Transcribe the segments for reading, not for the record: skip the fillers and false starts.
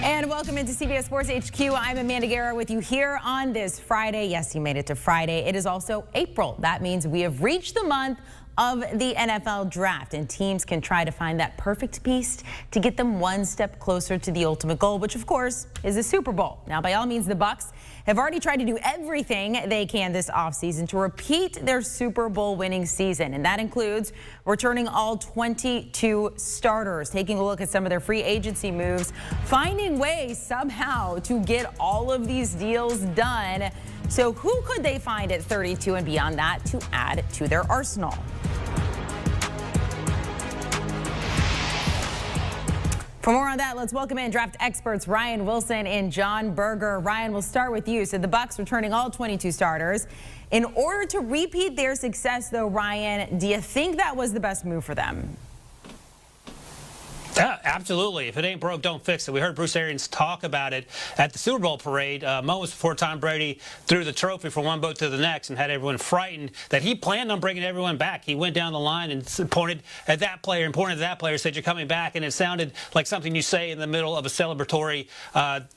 And welcome into CBS Sports HQ. I'm Amanda Guerra with you here on this Friday. Yes, you made it to Friday. It is also April. That means we have reached the month of the NFL draft, and teams can try to find that perfect piece to get them one step closer to the ultimate goal, which of course is the Super Bowl. Now, by all means, the Bucs have already tried to do everything they can this offseason to repeat their Super Bowl winning season, and that includes returning all 22 starters, taking a look at some of their free agency moves, finding ways somehow to get all of these deals done. So who could they find at 32 and beyond that to add to their arsenal? For more on that, let's welcome in draft experts Ryan Wilson and John Berger. Ryan, we'll start with you. So the Bucs returning all 22 starters. In order to repeat their success, though, Ryan, do you think that was the best move for them? Yeah, absolutely. If it ain't broke, don't fix it. We heard Bruce Arians talk about it at the Super Bowl parade moments before Tom Brady threw the trophy from one boat to the next and had everyone frightened that he planned on bringing everyone back. He went down the line and pointed at that player and pointed at that player, said, "You're coming back," and it sounded like something you say in the middle of a celebratory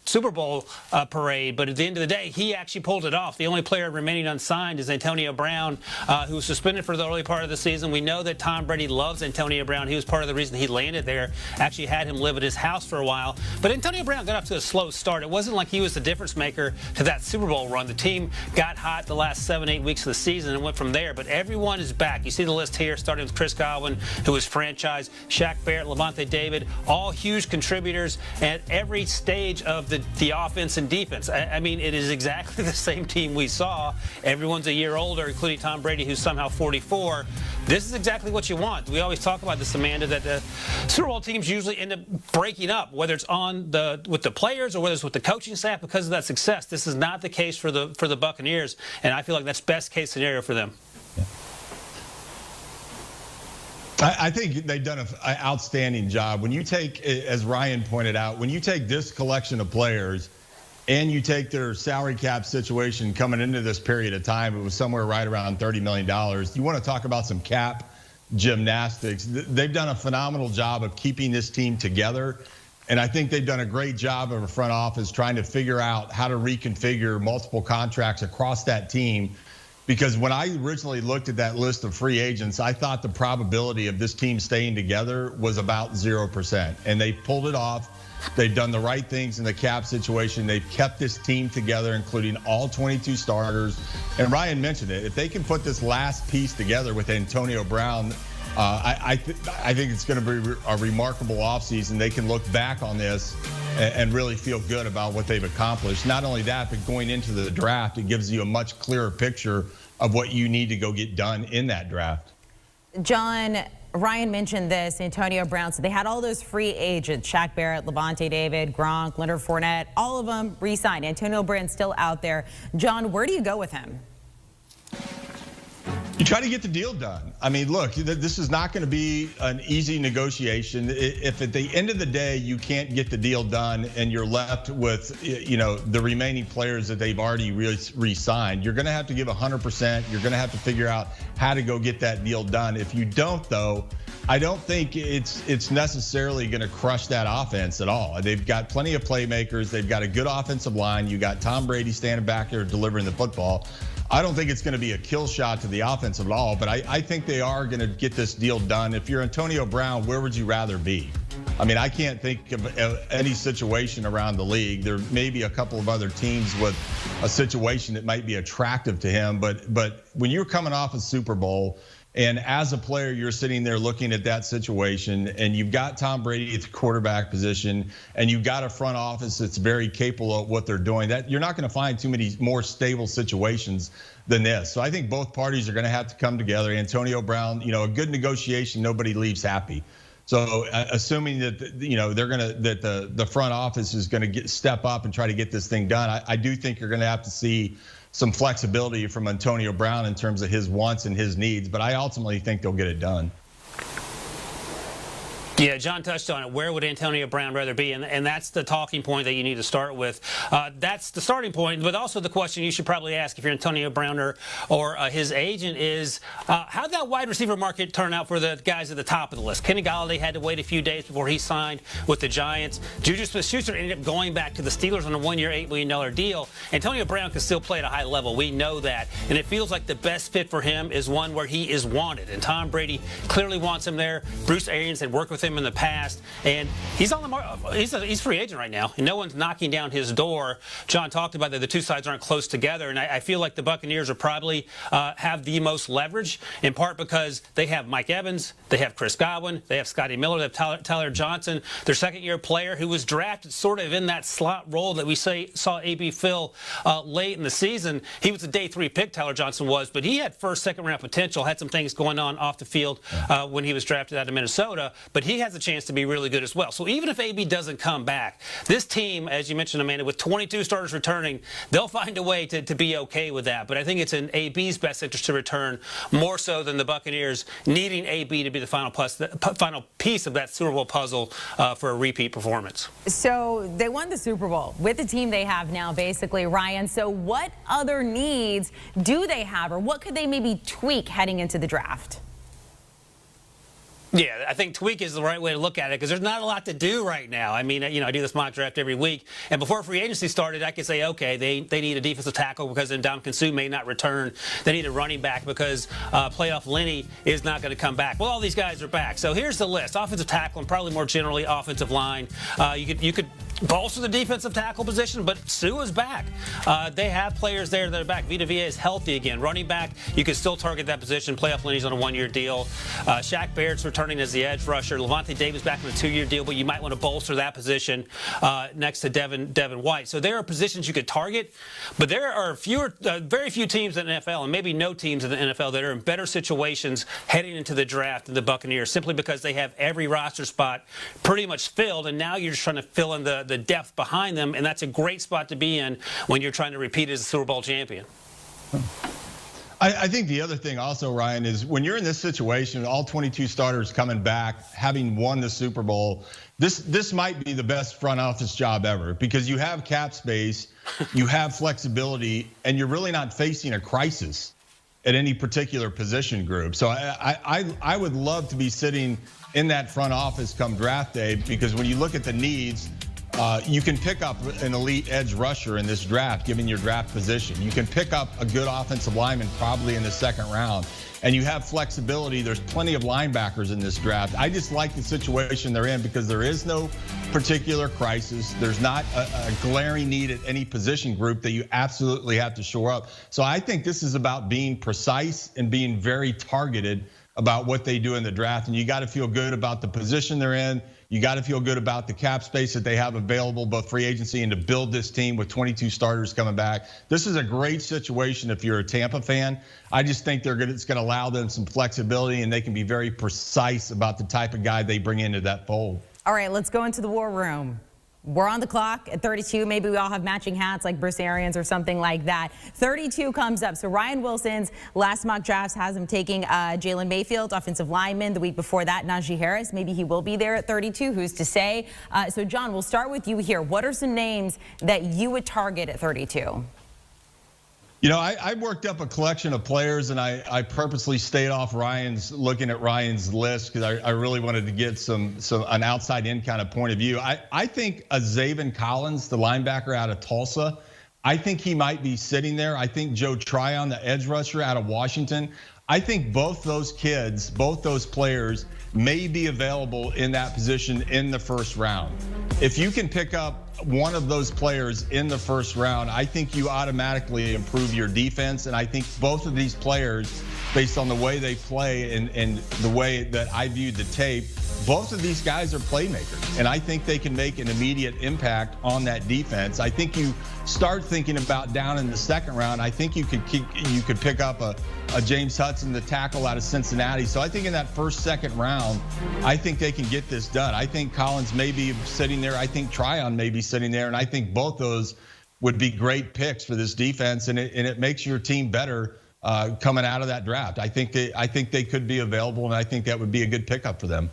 Super Bowl parade. But at the end of the day, he actually pulled it off. The only player remaining unsigned is Antonio Brown, who was suspended for the early part of the season. We know that Tom Brady loves Antonio Brown. He was part of the reason he landed there. Actually had him live at his house for a while. But Antonio Brown got off to a slow start. It wasn't like he was the difference maker to that Super Bowl run. The team got hot the last 7-8 weeks of the season and went from there. But everyone is back. You see the list here, starting with Chris Godwin, who was franchised, Shaq Barrett, Levante David, all huge contributors at every stage of the offense and defense. I mean, it is exactly the same team we saw. Everyone's a year older, including Tom Brady, who's somehow 44. This is exactly what you want. We always talk about this, Amanda, that the Super Bowl teams usually end up breaking up, whether it's with the players or whether it's with the coaching staff because of that success. This is not the case for the Buccaneers, and I feel like that's best case scenario for them. I think they've done an outstanding job. When you take, as Ryan pointed out, when you take this collection of players and you take their salary cap situation coming into this period of time, it was somewhere right around $30 million. You want to talk about some cap gymnastics. They've done a phenomenal job of keeping this team together. And I think they've done a great job of a front office trying to figure out how to reconfigure multiple contracts across that team. Because when I originally looked at that list of free agents, I thought the probability of this team staying together was about 0%. And they pulled it off. They've done the right things in the cap situation. They've kept this team together, including all 22 starters. And Ryan mentioned it. If they can put this last piece together with Antonio Brown, I think it's going to be a remarkable offseason. They can look back on this and really feel good about what they've accomplished. Not only that, but going into the draft, it gives you a much clearer picture of what you need to go get done in that draft. John, Ryan mentioned this, Antonio Brown. So they had all those free agents, Shaq Barrett, Levante David, Gronk, Leonard Fournette, all of them re-signed. Antonio Brown's still out there. John, where do you go with him? You try to get the deal done. I mean, look, this is not going to be an easy negotiation. If at the end of the day you can't get the deal done and you're left with, the remaining players that they've already re-signed, you're going to have to give 100%. You're going to have to figure out how to go get that deal done. If you don't, though, I don't think it's necessarily going to crush that offense at all. They've got plenty of playmakers. They've got a good offensive line. You got Tom Brady standing back there delivering the football. I don't think it's going to be a kill shot to the offense at all, but I think they are going to get this deal done. If you're Antonio Brown, where would you rather be? I mean, I can't think of any situation around the league. There may be a couple of other teams with a situation that might be attractive to him, but when you're coming off a Super Bowl, and as a player, you're sitting there looking at that situation, and you've got Tom Brady at the quarterback position, and you've got a front office that's very capable of what they're doing. That you're not going to find too many more stable situations than this. So I think both parties are going to have to come together. Antonio Brown, a good negotiation, nobody leaves happy. So assuming that the front office is going to step up and try to get this thing done, I do think you're going to have to see some flexibility from Antonio Brown in terms of his wants and his needs, but I ultimately think they'll get it done. Yeah, John touched on it. Where would Antonio Brown rather be? And that's the talking point that you need to start with. That's the starting point, but also the question you should probably ask if you're Antonio Brown or his agent is, how'd that wide receiver market turn out for the guys at the top of the list? Kenny Golladay had to wait a few days before he signed with the Giants. Juju Smith-Schuster ended up going back to the Steelers on a one-year, $8 million deal. Antonio Brown can still play at a high level. We know that. And it feels like the best fit for him is one where he is wanted. And Tom Brady clearly wants him there. Bruce Arians had worked with him in the past, and he's on the market. He's free agent right now, and no one's knocking down his door. John talked about that the two sides aren't close together, and I feel like the Buccaneers are probably have the most leverage, in part because they have Mike Evans, they have Chris Godwin, they have Scotty Miller, they have Tyler Johnson, their second-year player who was drafted sort of in that slot role that we saw AB fill late in the season. He was a day 3 pick, Tyler Johnson was, but he had first, second-round potential, had some things going on off the field when he was drafted out of Minnesota, but he has a chance to be really good as well. So even if AB doesn't come back, this team, as you mentioned, Amanda, with 22 starters returning, they'll find a way to be okay with that. But I think it's in AB's best interest to return more so than the Buccaneers needing AB to be the final piece of that Super Bowl puzzle for a repeat performance. So they won the Super Bowl with the team they have now, basically, Ryan. So what other needs do they have, or what could they maybe tweak heading into the draft? Yeah, I think tweak is the right way to look at it because there's not a lot to do right now. I mean, I do this mock draft every week, and before free agency started, I could say, okay, they need a defensive tackle because Ndamukong Suh may not return. They need a running back because playoff Lenny is not going to come back. Well, all these guys are back. So here's the list: offensive tackle and probably more generally offensive line. You could bolster the defensive tackle position, but Suh is back. They have players there that are back. Vita Vea is healthy again. Running back, you can still target that position. Playoff Lenny's on a one-year deal. Shaq Barrett's returning as the edge rusher. Levante Davis back on a 2-year deal, but you might want to bolster that position next to Devin White. So there are positions you could target, but there are very few teams in the NFL, and maybe no teams in the NFL, that are in better situations heading into the draft than the Buccaneers, simply because they have every roster spot pretty much filled, and now you're just trying to fill in the depth behind them, and that's a great spot to be in when you're trying to repeat as a Super Bowl champion. I think the other thing also, Ryan, is when you're in this situation, all 22 starters coming back, having won the Super Bowl, this might be the best front office job ever because you have cap space, you have flexibility, and you're really not facing a crisis at any particular position group. So I would love to be sitting in that front office come draft day because when you look at the needs, you can pick up an elite edge rusher in this draft, given your draft position. You can pick up a good offensive lineman probably in the second round. And you have flexibility. There's plenty of linebackers in this draft. I just like the situation they're in because there is no particular crisis. There's not a glaring need at any position group that you absolutely have to shore up. So I think this is about being precise and being very targeted about what they do in the draft. And you got to feel good about the position they're in. You got to feel good about the cap space that they have available, both free agency and to build this team with 22 starters coming back. This is a great situation if you're a Tampa fan. I just think it's going to allow them some flexibility and they can be very precise about the type of guy they bring into that fold. All right, let's go into the war room. We're on the clock at 32. Maybe we all have matching hats like Bruce Arians or something like that. 32 comes up. So Ryan Wilson's last mock drafts has him taking Jalen Mayfield, offensive lineman. The week before that, Najee Harris. Maybe he will be there at 32. Who's to say? So John, we'll start with you here. What are some names that you would target at 32? You know, I worked up a collection of players, and I purposely stayed off looking at Ryan's list because I really wanted to get an outside-in kind of point of view. I think Zaven Collins, the linebacker out of Tulsa, I think he might be sitting there. I think Joe Tryon, the edge rusher out of Washington, I think both those kids, both those players may be available in that position in the first round. If you can pick up one of those players in the first round, I think you automatically improve your defense. And I think both of these players, based on the way they play and the way that I viewed the tape, both of these guys are playmakers. And I think they can make an immediate impact on that defense. I think you start thinking about down in the second round, I think you could pick up a James Hudson, the tackle out of Cincinnati. So I think in that second round, I think they can get this done. I think Collins may be sitting there. I think Tryon may be sitting there. And I think both those would be great picks for this defense. And it makes your team better coming out of that draft. I think they could be available, and I think that would be a good pickup for them.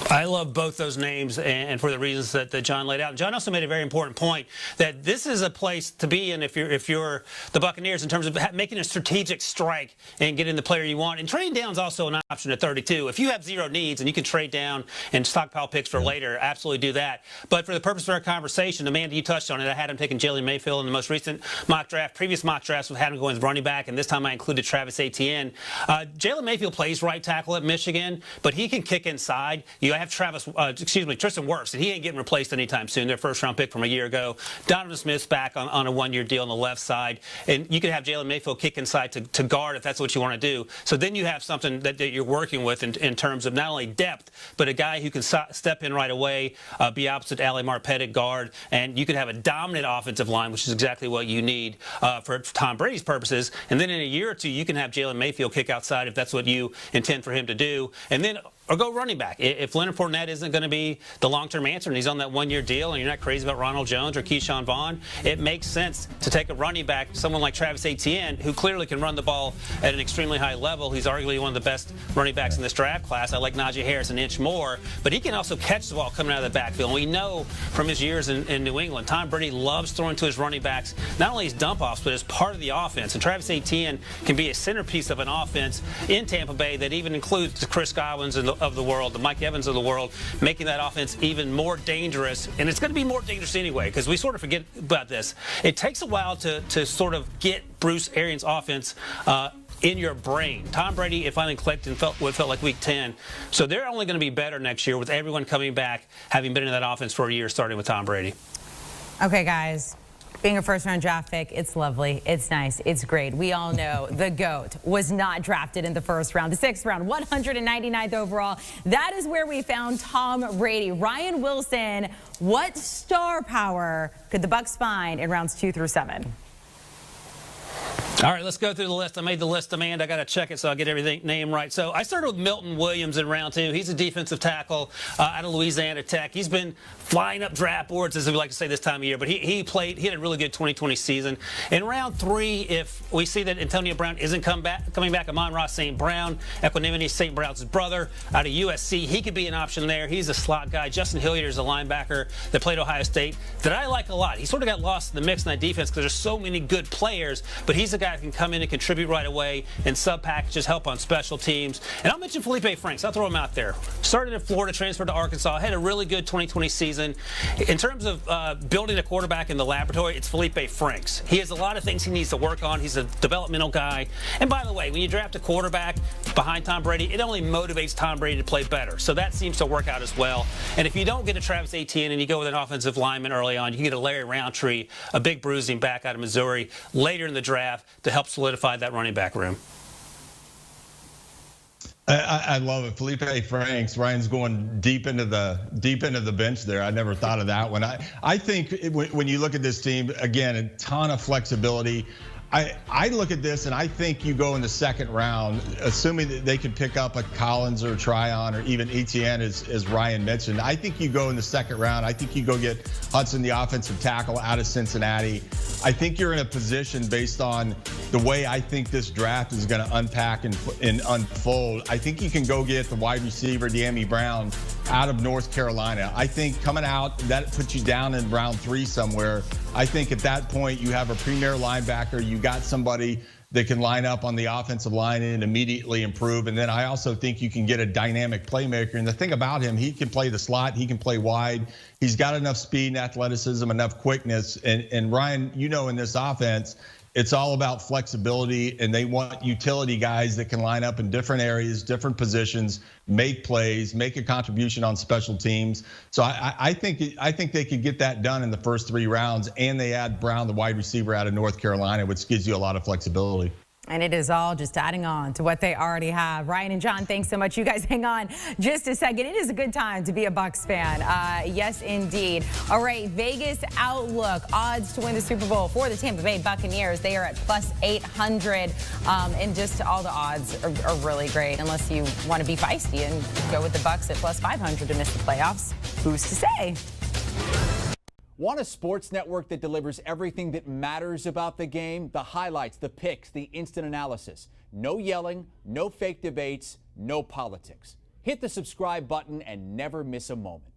I love both those names, and for the reasons that John laid out. And John also made a very important point that this is a place to be in if you're the Buccaneers in terms of making a strategic strike and getting the player you want. And trading down is also an option at 32. If you have zero needs and you can trade down and stockpile picks for later, absolutely do that. But for the purpose of our conversation, Amanda, you touched on it. I had him taking Jalen Mayfield in the most recent mock draft. Previous mock drafts had him going as running back, and this time I included Travis Etienne. Jalen Mayfield plays right tackle at Michigan, but he can kick inside. You have Tristan Wirfs, and he ain't getting replaced anytime soon. Their first-round pick from a year ago. Donovan Smith's back on a one-year deal on the left side, and you could have Jalen Mayfield kick inside to guard if that's what you want to do. So then you have something that you're working with in terms of not only depth, but a guy who can step in right away, be opposite Ali Marpet at guard, and you could have a dominant offensive line, which is exactly what you need for Tom Brady's purposes. And then in a year or two, you can have Jalen Mayfield kick outside if that's what you intend for him to do. And then or go running back. If Leonard Fournette isn't going to be the long-term answer and he's on that one-year deal and you're not crazy about Ronald Jones or Keyshawn Vaughn, it makes sense to take a running back, someone like Travis Etienne, who clearly can run the ball at an extremely high level. He's arguably one of the best running backs in this draft class. I like Najee Harris an inch more, but he can also catch the ball coming out of the backfield. And we know from his years in New England, Tom Brady loves throwing to his running backs, not only as dump-offs, but as part of the offense. And Travis Etienne can be a centerpiece of an offense in Tampa Bay that even includes the Chris Godwins of the world, the Mike Evans of the world, making that offense even more dangerous. And it's going to be more dangerous anyway, because we sort of forget about this. It takes a while to sort of get Bruce Arians' offense in your brain. Tom Brady, it finally clicked and felt like week 10. So they're only going to be better next year with everyone coming back, having been in that offense for a year, starting with Tom Brady. Okay, guys. Being a first-round draft pick, it's lovely, it's nice, it's great. We all know the GOAT was not drafted in the first round. The 6th round, 199th overall. That is where we found Tom Brady. Ryan Wilson, what star power could the Bucs find in rounds 2 through 7? All right, let's go through the list. I made the list, Amanda. I got to check it so I get everything name right. So I started with Milton Williams in round 2. He's a defensive tackle out of Louisiana Tech. He's been flying up draft boards, as we like to say this time of year, but he had a really good 2020 season. In round 3, if we see that Antonio Brown isn't coming back, Amon-Ra St. Brown, Equanimity St. Brown's brother out of USC, he could be an option there. He's a slot guy. Justin Hilliard is a linebacker that played Ohio State that I like a lot. He sort of got lost in the mix in that defense because there's so many good players, but he's a guy who can come in and contribute right away and sub packages, help on special teams. And I'll mention Felipe Franks. I'll throw him out there. Started in Florida, transferred to Arkansas, had a really good 2020 season. In terms of building a quarterback in the laboratory, it's Felipe Franks. He has a lot of things he needs to work on. He's a developmental guy. And by the way, when you draft a quarterback behind Tom Brady, it only motivates Tom Brady to play better. So that seems to work out as well. And if you don't get a Travis Etienne and you go with an offensive lineman early on, you can get a Larry Roundtree, a big bruising back out of Missouri, later in the draft to help solidify that running back room. I love it. Felipe Franks, Ryan's going deep into the bench there. I never thought of that one. I think when you look at this team, again, a ton of flexibility. I look at this and I think you go in the 2nd round, assuming that they can pick up a Collins or a Tryon or even Etienne, as Ryan mentioned. I think you go in the 2nd round. I think you go get Hudson, the offensive tackle out of Cincinnati. I think you're in a position based on the way I think this draft is going to unpack and unfold. I think you can go get the wide receiver, De'Ami Brown, out of North Carolina. I think coming out, that puts you down in round 3 somewhere. I think at that point you have a premier linebacker. You got somebody that can line up on the offensive line and immediately improve. And then I also think you can get a dynamic playmaker. And the thing about him, he can play the slot, he can play wide. He's got enough speed and athleticism, enough quickness. And Ryan, you know, in this offense, it's all about flexibility, and they want utility guys that can line up in different areas, different positions, make plays, make a contribution on special teams. So I think they could get that done in the first 3 rounds, and they add Brown, the wide receiver out of North Carolina, which gives you a lot of flexibility. And it is all just adding on to what they already have. Ryan and John, thanks so much. You guys hang on just a second. It is a good time to be a Bucs fan. Yes, indeed. All right, Vegas Outlook. Odds to win the Super Bowl for the Tampa Bay Buccaneers. They are at plus 800. And just all the odds are really great, unless you want to be feisty and go with the Bucs at plus 500 to miss the playoffs. Who's to say? Want a sports network that delivers everything that matters about the game? The highlights, the picks, the instant analysis. No yelling, no fake debates, no politics. Hit the subscribe button and never miss a moment.